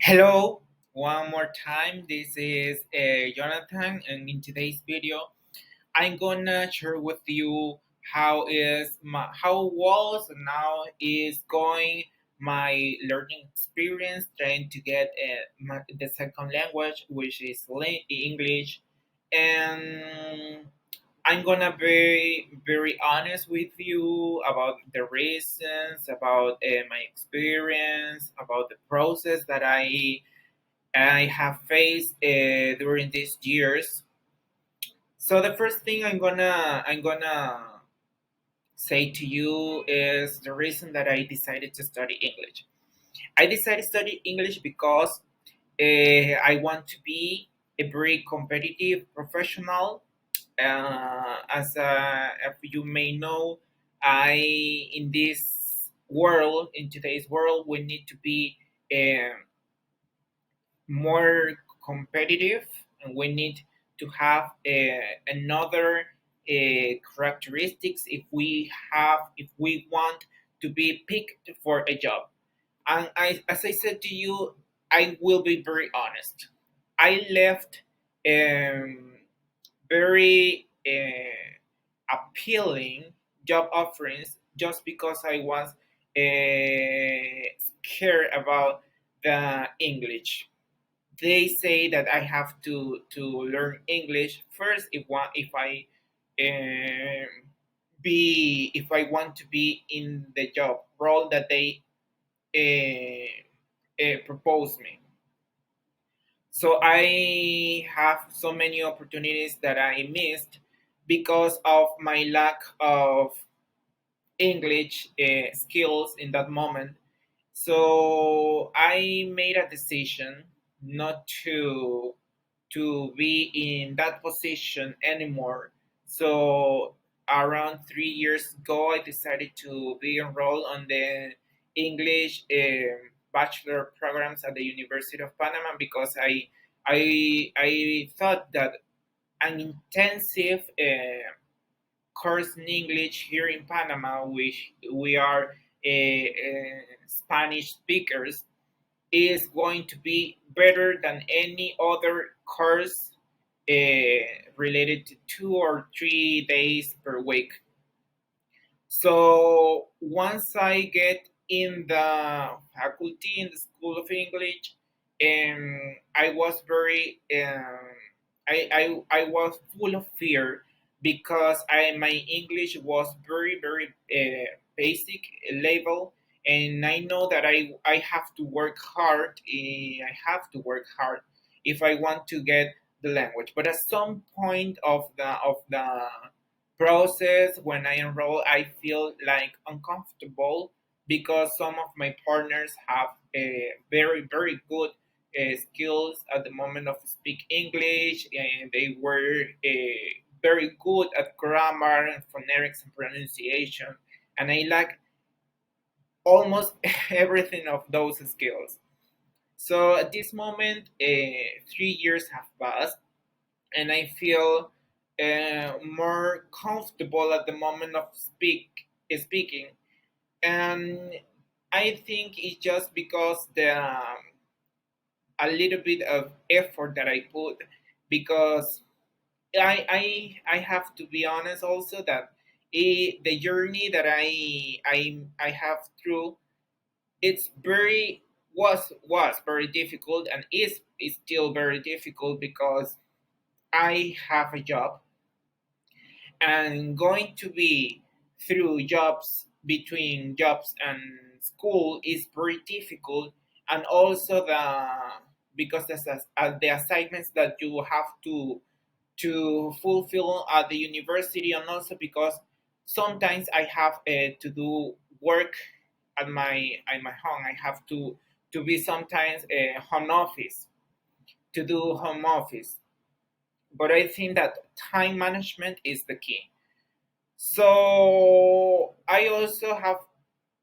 Hello, one more time. This is Jonathan, and in today's video, I'm gonna share with you how was and now is going my learning experience trying to get the second language, which is English, and I'm gonna be very honest with you about the reasons, about my experience, about the process that I have faced during these years. So the first thing I'm gonna say to you is the reason that I decided to study English. I decided to study English because I want to be a very competitive professional. If you may know, I in this world, in today's world, we need to be um more competitive, and we need to have another characteristics if we want to be picked for a job. And as I said to you, I will be very honest. I left very appealing job offerings just because I was scared about the English. They say that I have to learn English first if I want to be in the job role that they propose me. So I have so many opportunities that I missed because of my lack of English skills in that moment. So I made a decision not to be in that position anymore. So around 3 years ago, I decided to be enrolled on the English bachelor programs at the University of Panama because I thought that an intensive course in English here in Panama, which we are Spanish speakers, is going to be better than any other course related to 2 or 3 days per week. So once I get in the faculty in the School of English, I was very, I was full of fear because my English was very basic level, and I know that I have to work hard. I have to work hard if I want to get the language. But at some point of the process when I enroll, I feel like uncomfortable because some of my partners have very good skills at the moment of speak English, and they were very good at grammar and phonetics and pronunciation, and I lack almost everything of those skills. So at this moment, 3 years have passed, and I feel more comfortable at the moment of speaking. And I think it's just because the a little bit of effort that I put, because I have to be honest also that the journey that I have through, it's very was very difficult, and is still very difficult because I have a job, and going to be through jobs between jobs and school is very difficult. And also because the assignments that you have to fulfill at the university, and also because sometimes I have to do work at my home. I have to be sometimes a home office, to do home office. But I think that time management is the key. So I also have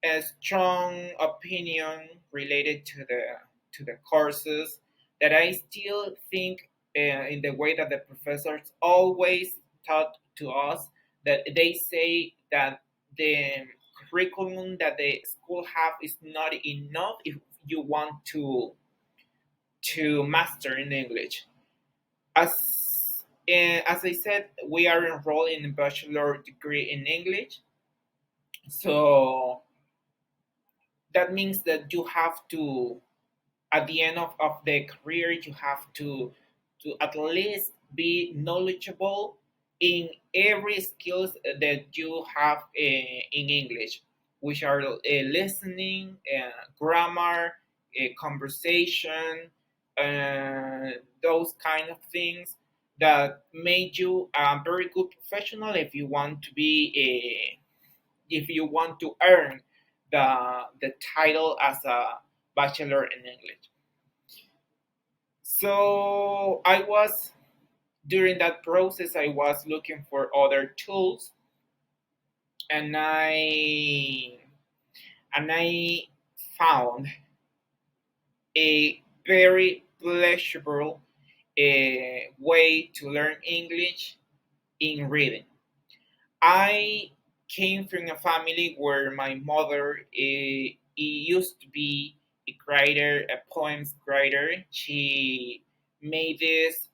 a strong opinion related to the courses, that I still think in the way that the professors always taught to us, that they say that the curriculum that the school have is not enough if you want to master in English. As I said, we are enrolled in a bachelor degree in English, so that means that you have to, at the end of the career, you have to at least be knowledgeable in every skills that you have in English, which are listening, grammar, conversation, those kind of things that make you a very good professional if you want to be a, if you want to earn the title as a bachelor in English. So I was, during that process I was looking for other tools, and I found a very pleasurable way to learn English in reading. I came from a family where my mother used to be a writer, a poems writer. She made this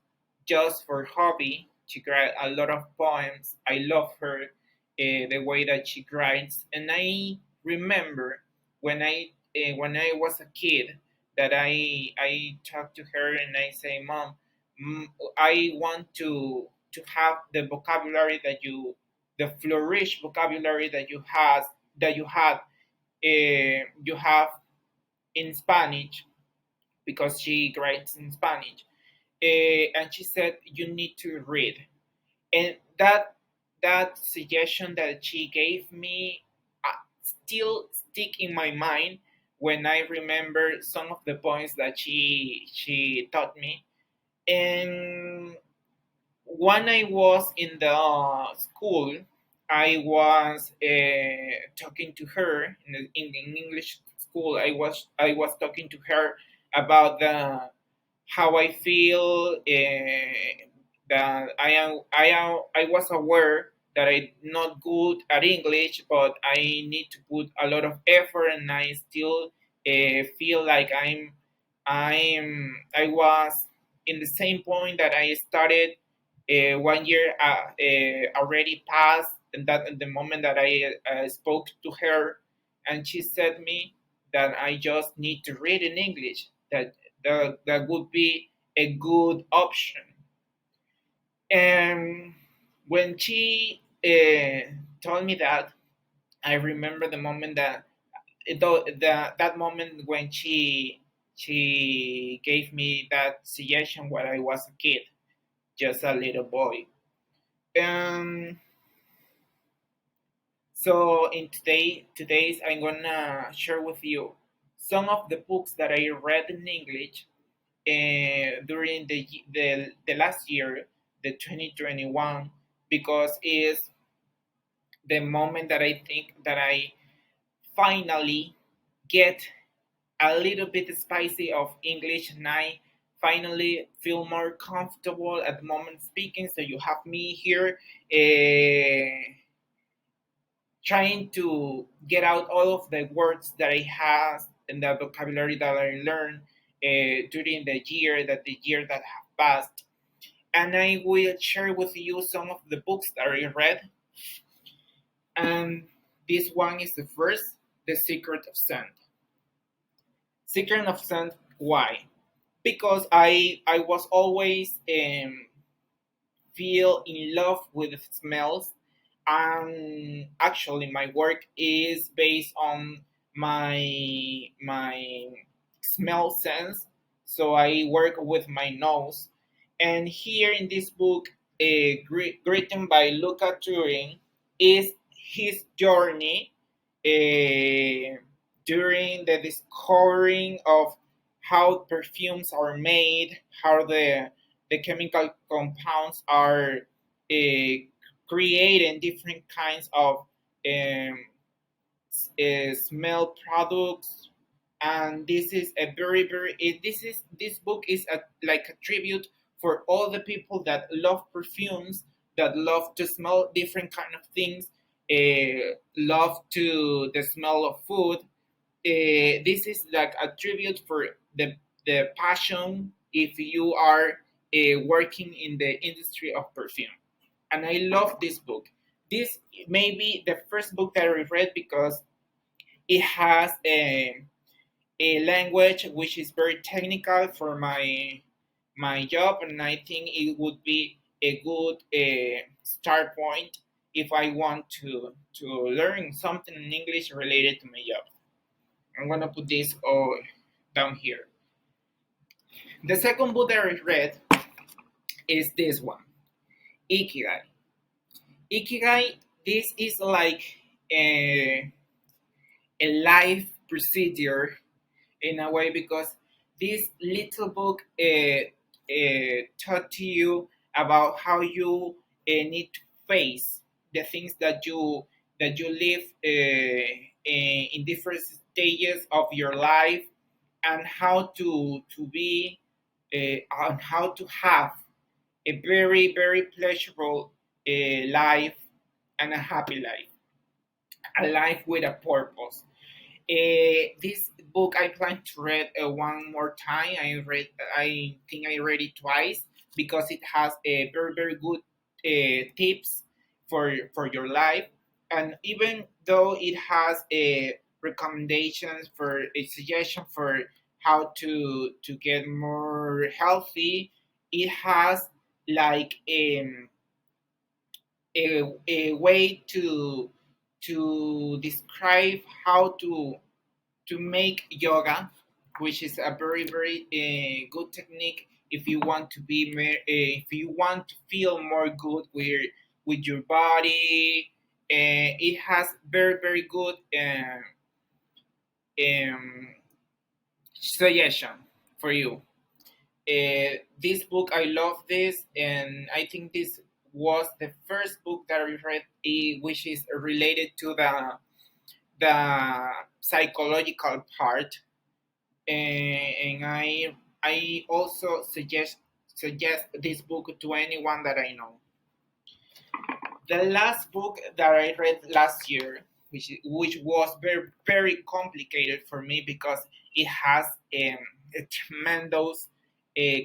just for hobby. She write a lot of poems. I love her, the way that she writes, and I remember when I was a kid that I talked to her and I say, "Mom, I want to have the vocabulary that the flourish vocabulary that you had you have in Spanish," because she writes in Spanish. And she said you need to read, and that suggestion that she gave me still stick in my mind when I remember some of the points that she taught me. And when I was in the school, I was talking to her in English school. I was talking to her about the how I feel, that I was aware that I'm not good at English, but I need to put a lot of effort, and I still feel like I was in the same point that I started 1 year already passed, and that at the moment that I spoke to her, and she said me that I just need to read in English. That would be a good option. And when she told me that, I remember the moment that moment when she gave me that suggestion when I was a kid, just a little boy. Um, so in today's I'm gonna share with you some of the books that I read in English during the last year, the 2021, because it's the moment that I think that I finally get a little bit spicy of English, and I finally feel more comfortable at the moment speaking. So you have me here trying to get out all of the words that I have and the vocabulary that I learned during the year that have passed. And I will share with you some of the books that I read. And this one is the first, The Secret of Scent. Secret of Scent, why? Because I was always feel in love with smells, and actually my work is based on my smell sense, so I work with my nose. And here in this book, written by Luca Turing, is his journey uh, during the discovering of how perfumes are made, how the chemical compounds are creating different kinds of um, smell products. And this is a very this book is like a tribute for all the people that love perfumes, that love to smell different kind of things, love to the smell of food. This is like a tribute for the passion if you are working in the industry of perfume. And I love this book. This may be the first book that I read because it has a language which is very technical for my job, and I think it would be a good start point if I want to learn something in English related to my job. I'm gonna put this all down here. The second book that I read is this one, Ikigai. Ikigai, this is like a, a life procedure in a way because this little book taught to you about how you need to face the things that you live in different stages of your life, and how to be on how to have a very pleasurable life and a happy life, a life with a purpose. This book I plan to read one more time. I think I read it twice because it has a very good tips for your life, and even though it has a recommendations for a suggestion for how to get more healthy, it has like a way to describe how to make yoga, which is a very good technique if you want to be if you want to feel more good with your body. It has very good um, suggestion for you. This book, I love this, and I think this was the first book that I read, which is related to the psychological part. And I also suggest this book to anyone that I know. The last book that I read last year, which was very complicated for me because it has a tremendous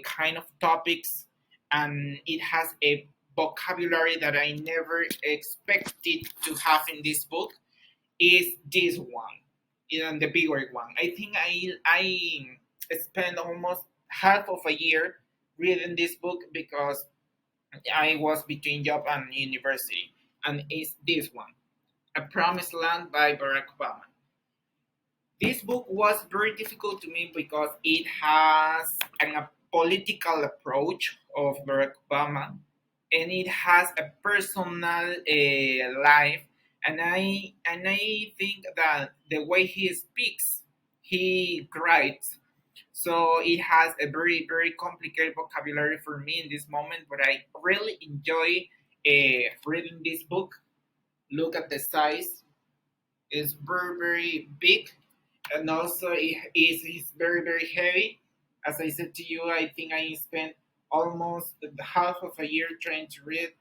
kind of topics, and it has a vocabulary that I never expected to have in this book, is this one, even the bigger one. I think I spent almost half of a year reading this book because I was between job and university, and it's this one, A Promised Land by Barack Obama. This book was very difficult to me because it has a political approach of Barack Obama, and it has a personal life, and I think that the way he speaks, he writes, so it has a very complicated vocabulary for me in this moment, but I really enjoy reading this book. Look at the size; it's very big, and also it's very heavy. As I said to you, I think I spent almost half of a year trying to read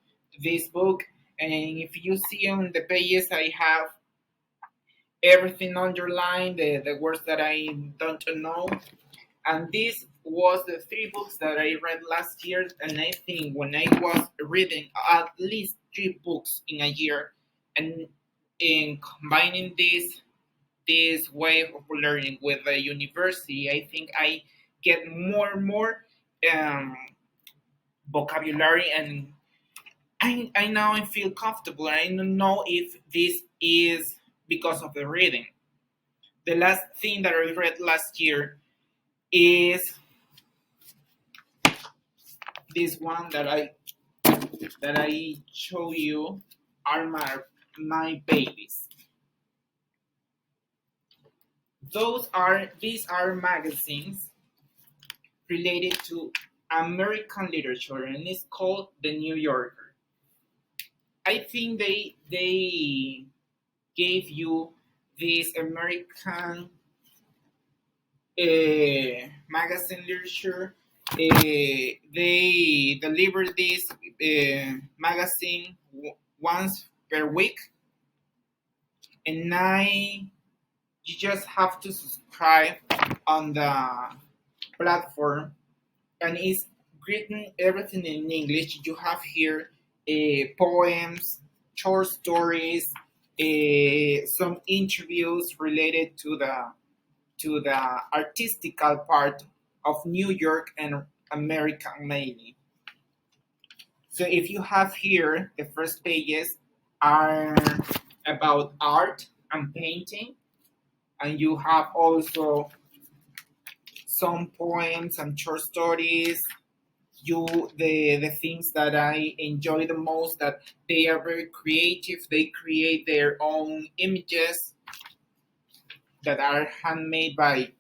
this book. And if you see on the pages, I have everything underlined, the words that I don't know. And this was the three books that I read last year. And I think when I was reading at least three books in a year, and in combining this way of learning with the university, I think I get more and more um, vocabulary, and I now I feel comfortable. I don't know if this is because of the reading. The last thing that I read last year is this one that I show you, are my babies. These are magazines related to American literature, and it's called The New Yorker. I think they gave you this American magazine literature. They deliver this magazine once per week, and I you just have to subscribe on platform, and it's written everything in English. You have here poems, short stories, some interviews related to the artistical part of New York and America mainly. So if you have here, the first pages are about art and painting, and you have also some poems and short stories. The things that I enjoy the most, that they are very creative. They create their own images that are handmade by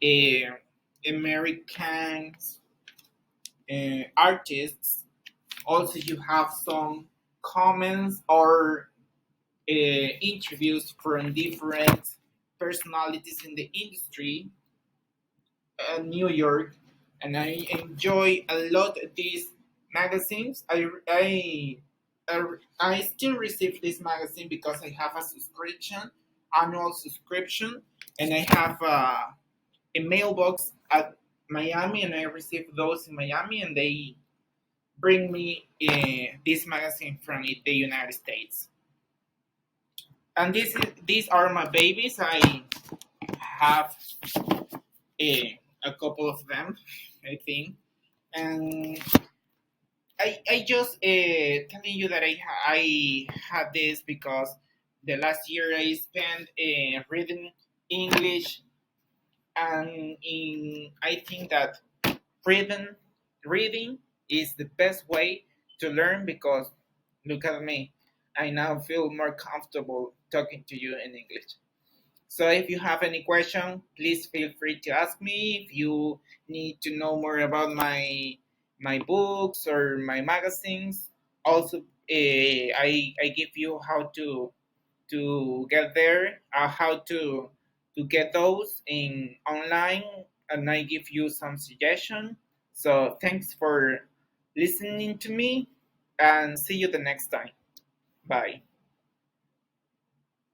uh, American artists. Also, you have some comments or interviews from different personalities in the industry, New York, and I enjoy a lot these magazines. I, I still receive this magazine because I have a subscription, annual subscription, and I have a mailbox at Miami, and I receive those in Miami, and they bring me this magazine from the United States. And these are my babies. I have a couple of them, I think, and I just telling you that I had this because the last year I spent reading English, and I think that reading reading is the best way to learn, because look at me, I now feel more comfortable talking to you in English. So if you have any question, please feel free to ask me. If you need to know more about my books or my magazines, also I give you how to get there, how to get those in online, and I give you some suggestion. So thanks for listening to me, and see you the next time. Bye.